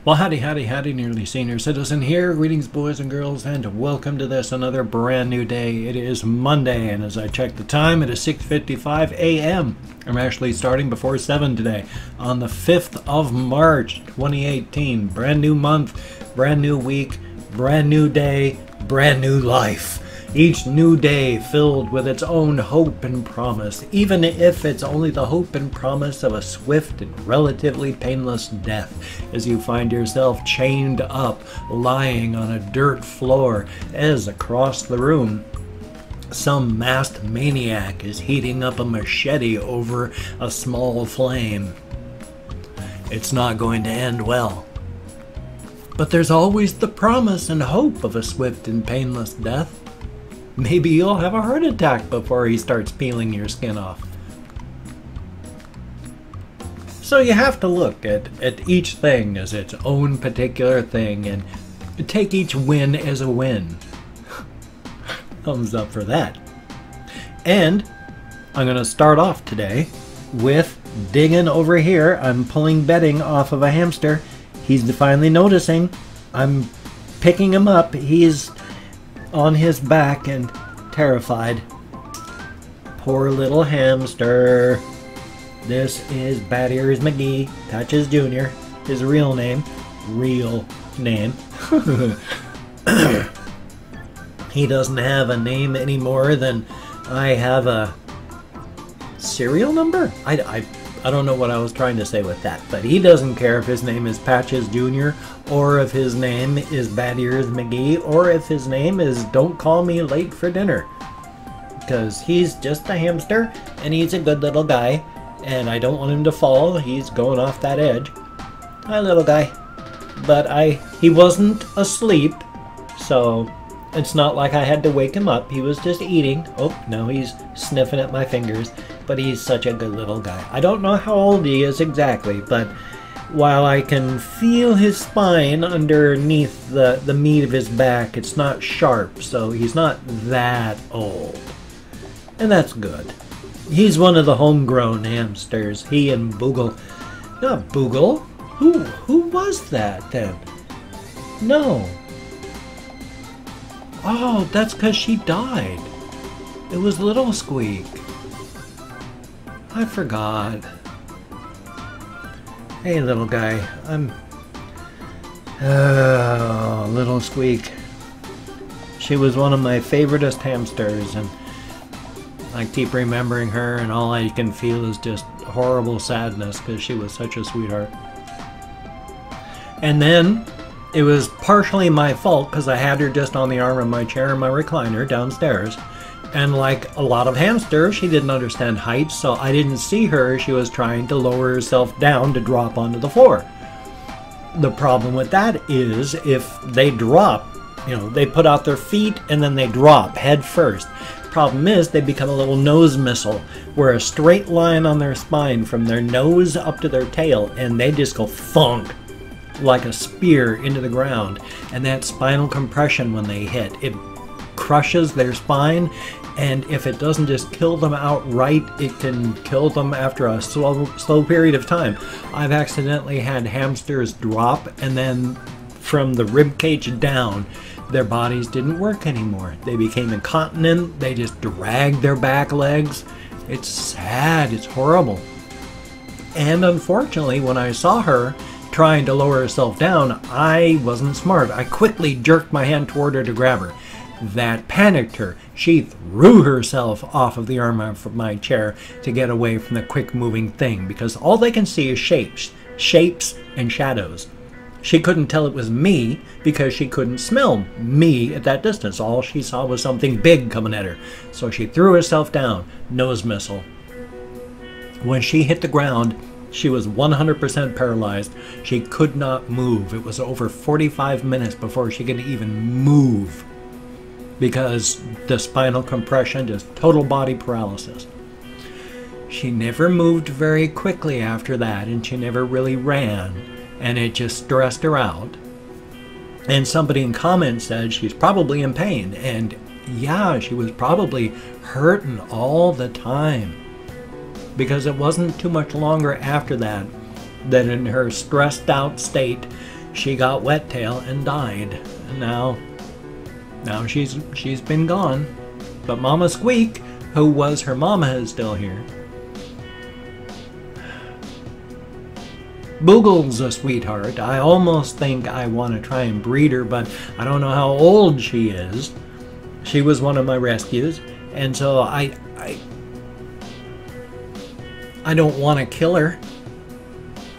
Well, howdy, howdy, howdy, nearly senior citizen here. Greetings, boys and girls, and welcome to this another brand new day. It is Monday, and as I check the time, it is 6:55 a.m. I'm actually starting before 7 today on the 5th of March, 2018. Brand new month, brand new week, brand new day, brand new life. Each new day filled with its own hope and promise, even if it's only the hope and promise of a swift and relatively painless death, as you find yourself chained up, lying on a dirt floor, as across the room, some masked maniac is heating up a machete over a small flame. It's not going to end well. But there's always the promise and hope of a swift and painless death. Maybe you'll have a heart attack before he starts peeling your skin off. So you have to look at each thing as its own particular thing and take each win as a win. Thumbs up for that. And I'm going to start off today with digging over here. I'm pulling bedding off of a hamster. He's finally noticing. I'm picking him up. He's on his back and terrified. Poor little hamster. This is Bad Ears McGee, Patches Jr., his real name. He doesn't have a name any more than I have a serial number? I don't know what I was trying to say with that, but he doesn't care if his name is Patches Jr. or if his name is Bad Ears McGee or if his name is Don't Call Me Late for Dinner. Because he's just a hamster and he's a good little guy and I don't want him to fall. He's going off that edge. Hi, little guy. But he wasn't asleep, so it's not like I had to wake him up. He was just eating. Oh, no, he's sniffing at my fingers. But he's such a good little guy. I don't know how old he is exactly, but while I can feel his spine underneath the meat of his back, it's not sharp, so he's not that old. And that's good. He's one of the homegrown hamsters. He and Boogle. Not Boogle. Who was that then? No. Oh, that's because she died. It was Little Squeak. I forgot. Hey, little guy. Little Squeak. She was one of my favoriteest hamsters, and I keep remembering her, and all I can feel is just horrible sadness because she was such a sweetheart. And then it was partially my fault because I had her just on the arm of my chair in my recliner downstairs. And like a lot of hamsters, she didn't understand height, so I didn't see her. She was trying to lower herself down to drop onto the floor. The problem with that is if they drop, they put out their feet and then they drop head first. Problem is they become a little nose missile, where a straight line on their spine from their nose up to their tail, and they just go thunk like a spear into the ground. And that spinal compression when they hit, it crushes their spine, and if it doesn't just kill them outright, it can kill them after a slow period of time. I've accidentally had hamsters drop, and then from the rib cage down, their bodies didn't work anymore. They became incontinent. They just dragged their back legs. It's sad. It's horrible. And unfortunately, when I saw her trying to lower herself down, I wasn't smart. I quickly jerked my hand toward her to grab her. That panicked her. She threw herself off of the arm of my chair to get away from the quick-moving thing, because all they can see is shapes and shadows. She couldn't tell it was me because she couldn't smell me at that distance. All she saw was something big coming at her. So she threw herself down, nose missile. When she hit the ground, she was 100% paralyzed. She could not move. It was over 45 minutes before she could even move, because the spinal compression, just total body paralysis. She never moved very quickly after that, and she never really ran, and it just stressed her out. And somebody in comments said she's probably in pain, and yeah, she was probably hurting all the time, because it wasn't too much longer after that in her stressed out state, she got wet tail and died. And now she's been gone. But Mama Squeak, who was her mama, is still here. Boogle's a sweetheart. I almost think I want to try and breed her, but I don't know how old she is. She was one of my rescues, and so I don't want to kill her.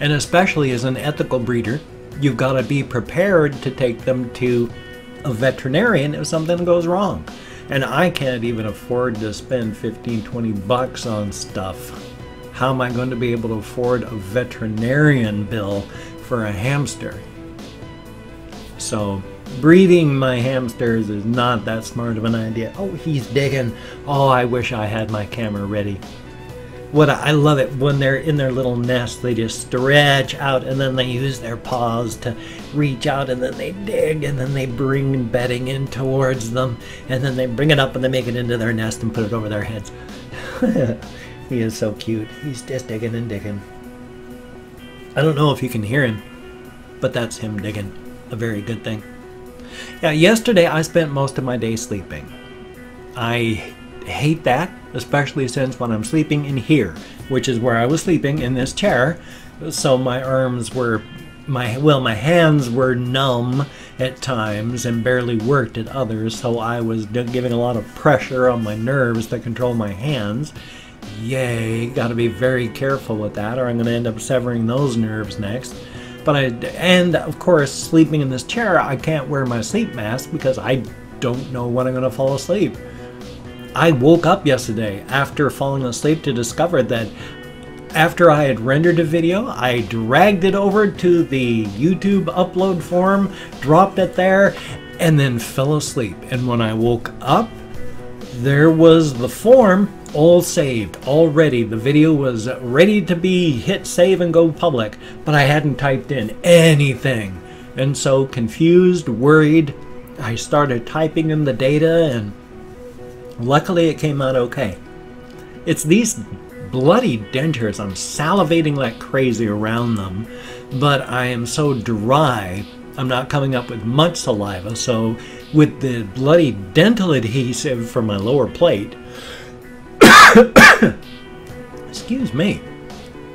And especially as an ethical breeder, you've got to be prepared to take them to a veterinarian if something goes wrong. And I can't even afford to spend 15, 20 bucks on stuff. How am I going to be able to afford a veterinarian bill for a hamster? So breeding my hamsters is not that smart of an idea. Oh, he's digging. Oh, I wish I had my camera ready. I love it when they're in their little nest, they just stretch out and then they use their paws to reach out and then they dig and then they bring bedding in towards them and then they bring it up and they make it into their nest and put it over their heads. He is so cute. He's just digging and digging. I don't know if you can hear him, but that's him digging. A very good thing. Yeah, yesterday I spent most of my day sleeping. I hate that, especially since when I'm sleeping in here, which is where I was sleeping in this chair, so my arms were, my hands were numb at times and barely worked at others, so I was giving a lot of pressure on my nerves to control my hands. Yay, gotta be very careful with that or I'm gonna end up severing those nerves next. And of course, sleeping in this chair, I can't wear my sleep mask because I don't know when I'm gonna fall asleep. I woke up yesterday after falling asleep to discover that after I had rendered a video, I dragged it over to the YouTube upload form, dropped it there, and then fell asleep. And when I woke up, there was the form all saved already. The video was ready to be hit save and go public, but I hadn't typed in anything. And so confused, worried, I started typing in the data and luckily it came out okay. It's these bloody dentures. I'm salivating like crazy around them, but I am so dry, I'm not coming up with much saliva. So with the bloody dental adhesive for my lower plate, excuse me,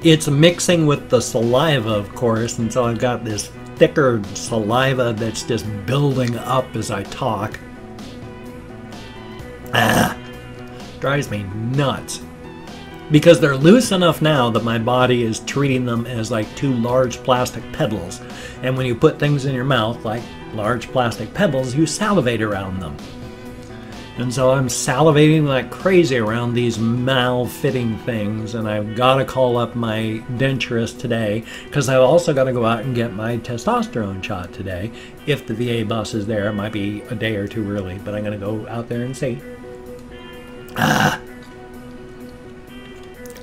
it's mixing with the saliva, of course, and so I've got this thicker saliva that's just building up as I talk. Drives me nuts. Because they're loose enough now that my body is treating them as like two large plastic pebbles. And when you put things in your mouth, like large plastic pebbles, you salivate around them. And so I'm salivating like crazy around these mal-fitting things, and I've got to call up my denturist today because I've also got to go out and get my testosterone shot today. If the VA bus is there, it might be a day or two early, but I'm going to go out there and see.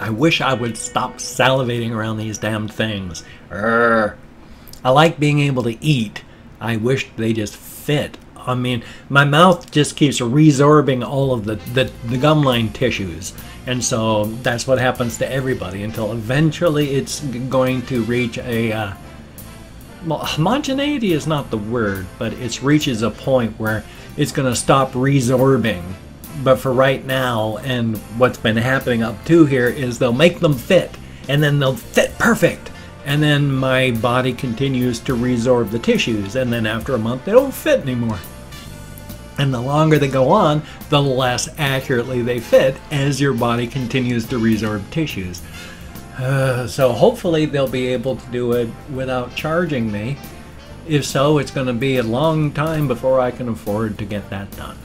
I wish I would stop salivating around these damn things. I like being able to eat. I wish they just fit. I mean, my mouth just keeps resorbing all of the gum line tissues. And so that's what happens to everybody until eventually it's going to reach a... well, homogeneity is not the word, but it reaches a point where it's going to stop resorbing. But for right now, and what's been happening up to here, is they'll make them fit, and then they'll fit perfect. And then my body continues to resorb the tissues, and then after a month they don't fit anymore. And the longer they go on, the less accurately they fit as your body continues to resorb tissues. So hopefully they'll be able to do it without charging me. If so, it's going to be a long time before I can afford to get that done.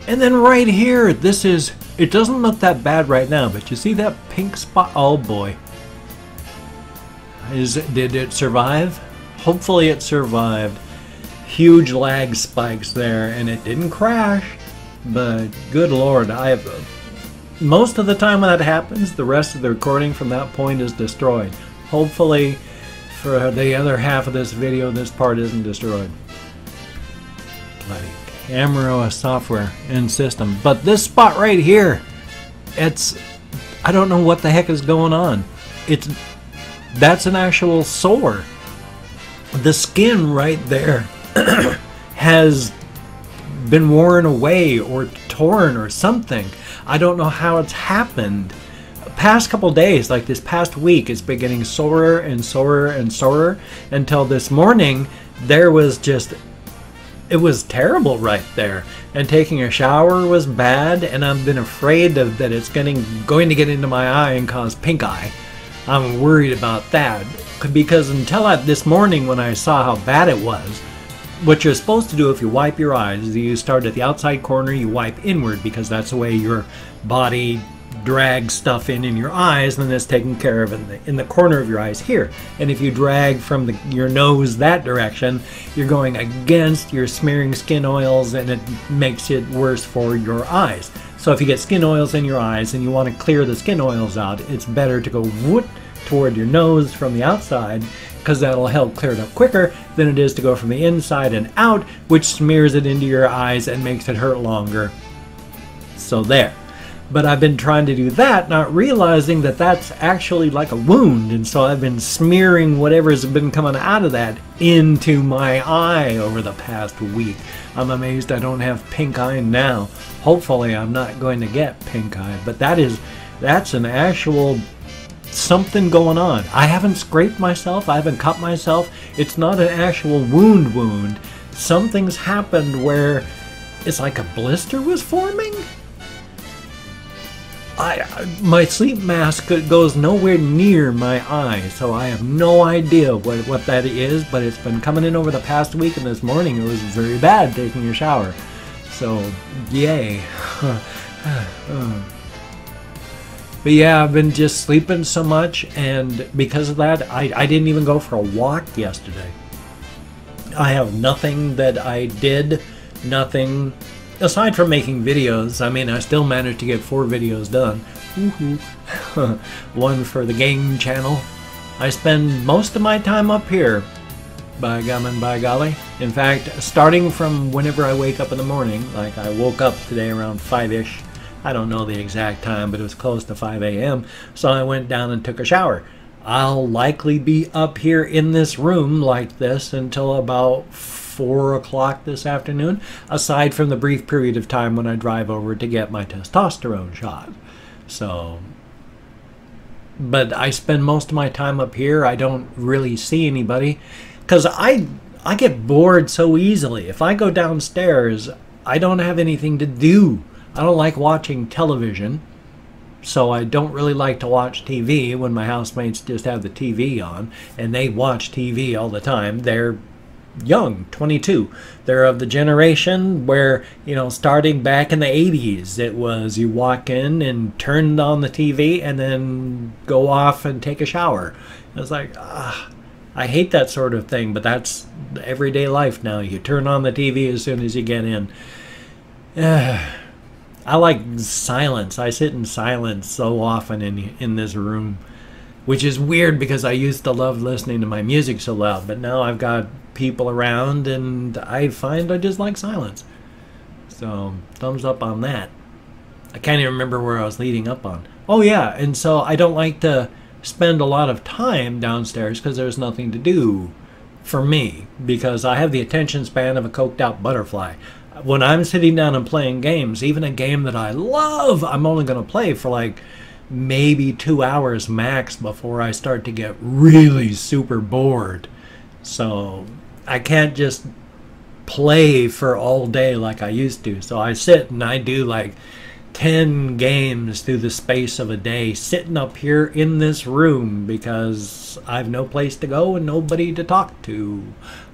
And then right here, this is, it doesn't look that bad right now, but you see that pink spot? Oh boy. Did it survive? Hopefully it survived. Huge lag spikes there, and it didn't crash, but good lord, most of the time when that happens, the rest of the recording from that point is destroyed. Hopefully for the other half of this video, this part isn't destroyed. Bloody camera software and system. But this spot right here, I don't know what the heck is going on. That's an actual sore. the skin right there has been worn away or torn or something. I don't know how it's happened. Past couple days, like this past week, it's been getting sorer and sorer and sorer until this morning there was just, it was terrible right there. And taking a shower was bad, and I've been afraid that it's going to get into my eye and cause pink eye. I'm worried about that, because until this morning when I saw how bad it was, what you're supposed to do if you wipe your eyes is you start at the outside corner, you wipe inward, because that's the way your body drags stuff in your eyes, and then it's taken care of in the corner of your eyes here. And if you drag from your nose that direction, you're going against, you're smearing skin oils, and it makes it worse for your eyes. So if you get skin oils in your eyes and you want to clear the skin oils out, it's better to go whoop toward your nose from the outside, because that'll help clear it up quicker than it is to go from the inside and out, which smears it into your eyes and makes it hurt longer. So there. But I've been trying to do that, not realizing that that's actually like a wound, and so I've been smearing whatever's been coming out of that into my eye over the past week. I'm amazed I don't have pink eye now. Hopefully I'm not going to get pink eye, but that's an actual something going on. I haven't scraped myself, I haven't cut myself. It's not an actual wound. Something's happened where it's like a blister was forming. My sleep mask goes nowhere near my eye, so I have no idea what that is, but it's been coming in over the past week, and this morning it was very bad taking a shower. So, yay. But yeah, I've been just sleeping so much, and because of that, I didn't even go for a walk yesterday. I have nothing that I did, nothing. Aside from making videos, I mean, I still managed to get 4 videos done. Woohoo. One for the game channel. I spend most of my time up here, by gum and by golly. In fact, starting from whenever I wake up in the morning, like I woke up today around 5-ish. I don't know the exact time, but it was close to 5 a.m. So I went down and took a shower. I'll likely be up here in this room like this until about 4 o'clock this afternoon, aside from the brief period of time when I drive over to get my testosterone shot. So, but I spend most of my time up here. I don't really see anybody, because I get bored so easily. If I go downstairs, I don't have anything to do. I don't like watching television, so I don't really like to watch TV when my housemates just have the TV on, and they watch TV all the time. They're young, 22. They're of the generation where, you know, starting back in the 80s, it was you walk in and turn on the TV and then go off and take a shower. It's like, I hate that sort of thing, but that's everyday life now. You turn on the TV as soon as you get in. I like silence. I sit in silence so often in this room, which is weird because I used to love listening to my music so loud, but now I've got people around and I find I just like silence. So, thumbs up on that. I can't even remember where I was leading up on. Oh yeah, and so I don't like to spend a lot of time downstairs because there's nothing to do for me, because I have the attention span of a coked out butterfly. When I'm sitting down and playing games, even a game that I love, I'm only going to play for like maybe 2 hours max before I start to get really super bored. So I can't just play for all day like I used to. So I sit and I do like 10 games through the space of a day, sitting up here in this room because I've no place to go and nobody to talk to.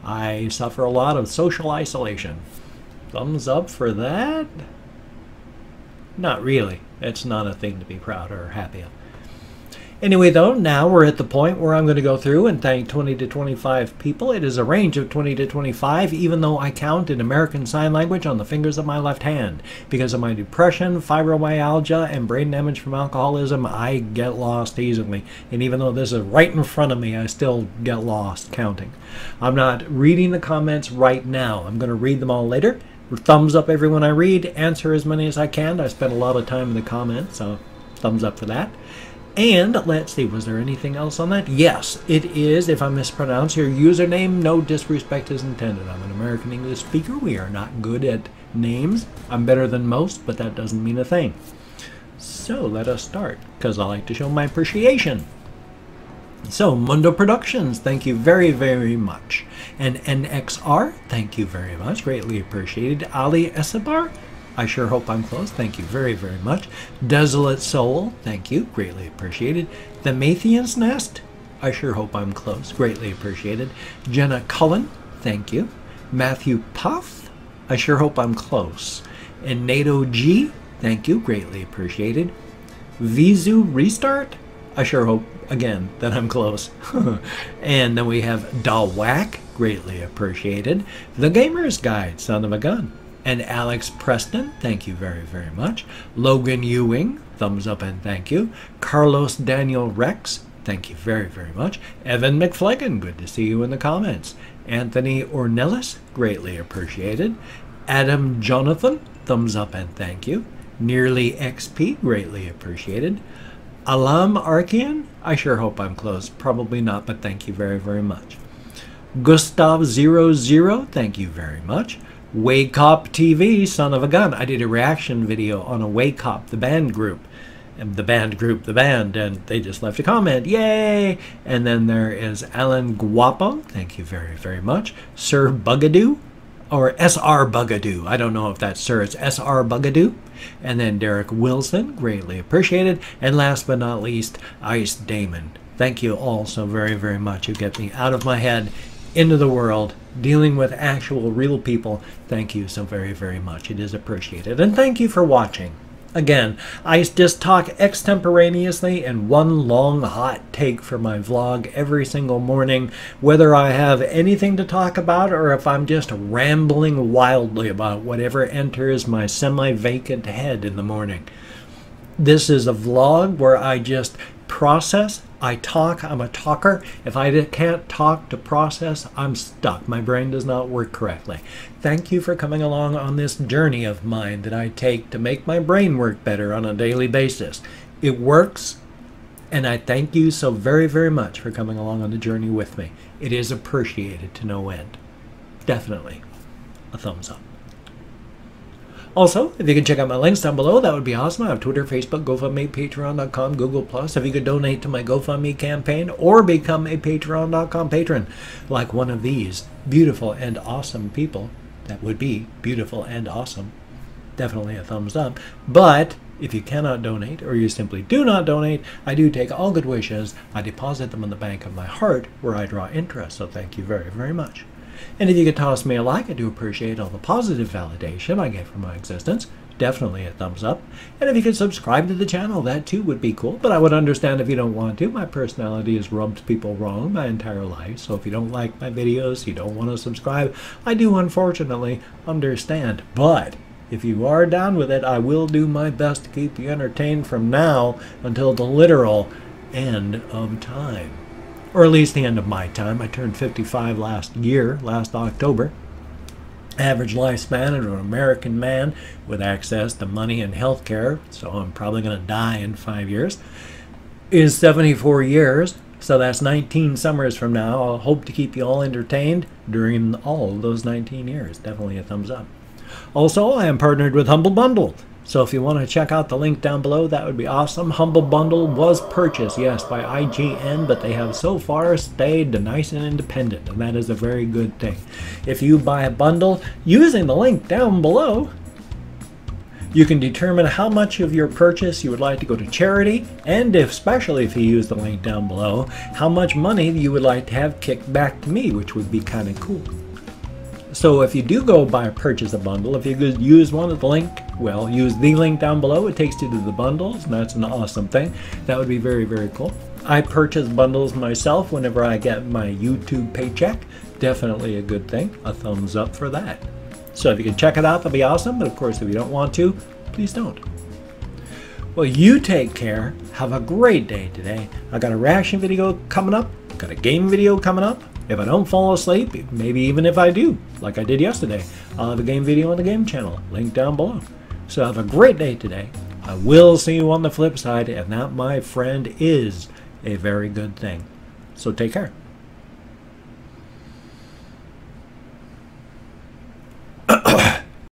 I suffer a lot of social isolation. Thumbs up for that? Not really. It's not a thing to be proud or happy of. Anyway, though, now we're at the point where I'm going to go through and thank 20 to 25 people. It is a range of 20 to 25, even though I count in American Sign Language on the fingers of my left hand. Because of my depression, fibromyalgia, and brain damage from alcoholism, I get lost easily. And even though this is right in front of me, I still get lost counting. I'm not reading the comments right now. I'm going to read them all later. Thumbs up everyone I read, answer as many as I can. I spend a lot of time in the comments, so thumbs up for that. And let's see, was there anything else on that? Yes, it is. If I mispronounce your username, no disrespect is intended. I'm an American English speaker. We are not good at names. I'm better than most, but that doesn't mean a thing. So let us start, because I like to show my appreciation. So, Mundo Productions, thank you very, very much. And NXR, thank you very much. Greatly appreciated. Ali Esabar, I sure hope I'm close. Thank you very, very much. Desolate Soul, thank you. Greatly appreciated. The Mathian's Nest, I sure hope I'm close. Greatly appreciated. Jenna Cullen, thank you. Matthew Puff, I sure hope I'm close. And NATO G, thank you. Greatly appreciated. Vizu Restart, I sure hope, again, that I'm close. And then we have Dawak, greatly appreciated. The Gamer's Guide, son of a gun. And Alex Preston, thank you very, very much. Logan Ewing, thumbs up and thank you. Carlos Daniel Rex, thank you very, very much. Evan McFlegan, good to see you in the comments. Anthony Ornelas, greatly appreciated. Adam Jonathan, thumbs up and thank you. Nearly XP, greatly appreciated. Alam Arkian, I sure hope I'm close. Probably not, but thank you very, very much. Gustav00, thank you very much. Wake Up TV, son of a gun. I did a reaction video on a Wake Up, the band group. And the band, and they just left a comment. Yay! And then there is Alan Guapo, thank you very, very much. Sir Bugadoo, or SR Bugadoo. I don't know if that's Sir, it's SR Bugadoo. And then Derek Wilson, greatly appreciated. And last but not least, Ice Damon. Thank you all so very, very much. You get me out of my head, into the world, dealing with actual real people. Thank you so very, very much. It is appreciated. And thank you for watching. Again, I just talk extemporaneously in one long hot take for my vlog every single morning, whether I have anything to talk about or if I'm just rambling wildly about whatever enters my semi-vacant head in the morning. This is a vlog where I just process, I talk, I'm a talker. If I can't talk to process, I'm stuck. My brain does not work correctly. Thank you for coming along on this journey of mine that I take to make my brain work better on a daily basis. It works, and I thank you so very, very much for coming along on the journey with me. It is appreciated to no end. Definitely a thumbs up. Also, if you can check out my links down below, that would be awesome. I have Twitter, Facebook, GoFundMe, Patreon.com, Google+. If you could donate to my GoFundMe campaign or become a Patreon.com patron, like one of these beautiful and awesome people, that would be beautiful and awesome. Definitely a thumbs up. But if you cannot donate, or you simply do not donate, I do take all good wishes. I deposit them in the bank of my heart, where I draw interest. So thank you very, very much. And if you could toss me a like, I do appreciate all the positive validation I get from my existence. Definitely a thumbs up. And if you could subscribe to the channel, that too would be cool. But I would understand if you don't want to. My personality has rubbed people wrong my entire life. So if you don't like my videos, you don't want to subscribe, I do unfortunately understand. But if you are down with it, I will do my best to keep you entertained from now until the literal end of time. Or at least the end of my time. I turned 55 last October. Average lifespan of an American man with access to money and health care, so I'm probably going to die in 5 years, is 74 years. So that's 19 summers from now. I'll hope to keep you all entertained during all those 19 years. Definitely a thumbs up. Also, I am partnered with Humble Bundle. So if you want to check out the link down below, that would be awesome. Humble Bundle was purchased, yes, by IGN, but they have so far stayed nice and independent, and that is a very good thing. If you buy a bundle using the link down below, you can determine how much of your purchase you would like to go to charity, and especially if you use the link down below, how much money you would like to have kicked back to me, which would be kind of cool. So if you do go purchase a bundle, if you could use one of the link, well, use the link down below. It takes you to the bundles, and that's an awesome thing. That would be very, very cool. I purchase bundles myself whenever I get my YouTube paycheck. Definitely a good thing. A thumbs up for that. So if you can check it out, that'd be awesome. But of course, if you don't want to, please don't. Well, you take care. Have a great day today. I got a reaction video coming up. Got a game video coming up. If I don't fall asleep, maybe even if I do, like I did yesterday, I'll have a game video on the game channel, link down below. So have a great day today. I will see you on the flip side, and that, my friend, is a very good thing. So take care.